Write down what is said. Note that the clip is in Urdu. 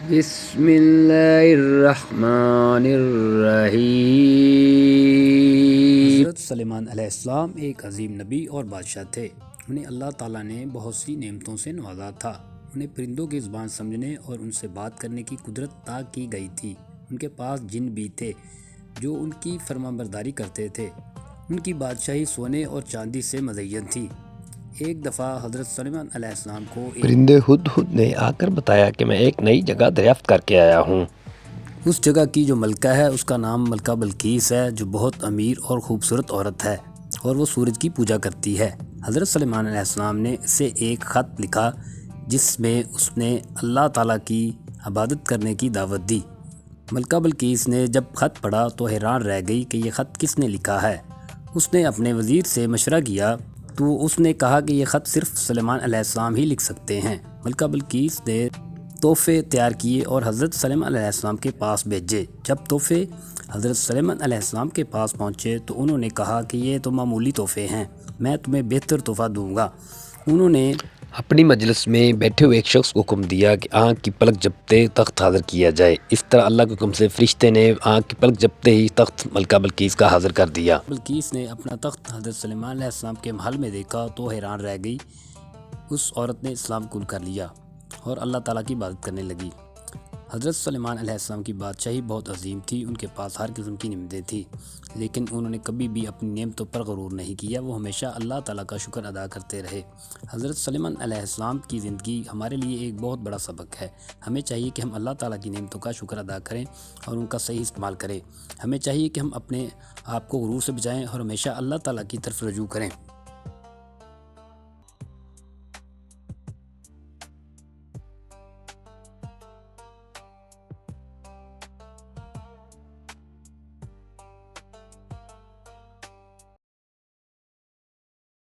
بسم اللہ الرحمن الرحیم۔ حضرت سلیمان علیہ السلام ایک عظیم نبی اور بادشاہ تھے۔ انہیں اللہ تعالیٰ نے بہت سی نعمتوں سے نوازا تھا۔ انہیں پرندوں کی زبان سمجھنے اور ان سے بات کرنے کی قدرت عطا کی گئی تھی۔ ان کے پاس جن بھی تھے جو ان کی فرمانبرداری کرتے تھے۔ ان کی بادشاہی سونے اور چاندی سے مزین تھی۔ ایک دفعہ حضرت سلیمان علیہ السلام کو پرندے ہدہد نے آ کر بتایا کہ میں ایک نئی جگہ دریافت کر کے آیا ہوں۔ اس جگہ کی جو ملکہ ہے اس کا نام ملکہ بلقیس ہے، جو بہت امیر اور خوبصورت عورت ہے اور وہ سورج کی پوجا کرتی ہے۔ حضرت سلیمان علیہ السلام نے اسے ایک خط لکھا جس میں اس نے اللہ تعالیٰ کی عبادت کرنے کی دعوت دی۔ ملکہ بلقیس نے جب خط پڑھا تو حیران رہ گئی کہ یہ خط کس نے لکھا ہے۔ اس نے اپنے وزیر سے مشورہ کیا تو اس نے کہا کہ یہ خط صرف سلیمان علیہ السلام ہی لکھ سکتے ہیں۔ ملکہ بلقیس نے تحفے تیار کیے اور حضرت سلیمان علیہ السلام کے پاس بھیجے۔ جب تحفے حضرت سلیمان علیہ السلام کے پاس پہنچے تو انہوں نے کہا کہ یہ تو معمولی تحفے ہیں، میں تمہیں بہتر تحفہ دوں گا۔ انہوں نے اپنی مجلس میں بیٹھے ہوئے ایک شخص کو حکم دیا کہ آنکھ کی پلک جھپتے تخت حاضر کیا جائے۔ اس طرح اللہ کے حکم سے فرشتے نے آنکھ کی پلک جھپتے ہی تخت ملکہ بلقیس کا حاضر کر دیا۔ بلقیس نے اپنا تخت حضرت سلیمان علیہ السلام کے محل میں دیکھا تو حیران رہ گئی۔ اس عورت نے اسلام قبول کر لیا اور اللہ تعالیٰ کی عبادت کرنے لگی۔ حضرت سلیمان علیہ السلام کی بادشاہی بہت عظیم تھی، ان کے پاس ہر قسم کی نعمتیں تھیں، لیکن انہوں نے کبھی بھی اپنی نعمتوں پر غرور نہیں کیا، وہ ہمیشہ اللہ تعالیٰ کا شکر ادا کرتے رہے۔ حضرت سلیمان علیہ السلام کی زندگی ہمارے لیے ایک بہت بڑا سبق ہے۔ ہمیں چاہیے کہ ہم اللہ تعالیٰ کی نعمتوں کا شکر ادا کریں اور ان کا صحیح استعمال کریں۔ ہمیں چاہیے کہ ہم اپنے آپ کو غرور سے بچائیں اور ہمیشہ اللہ تعالیٰ کی طرف رجوع کریں۔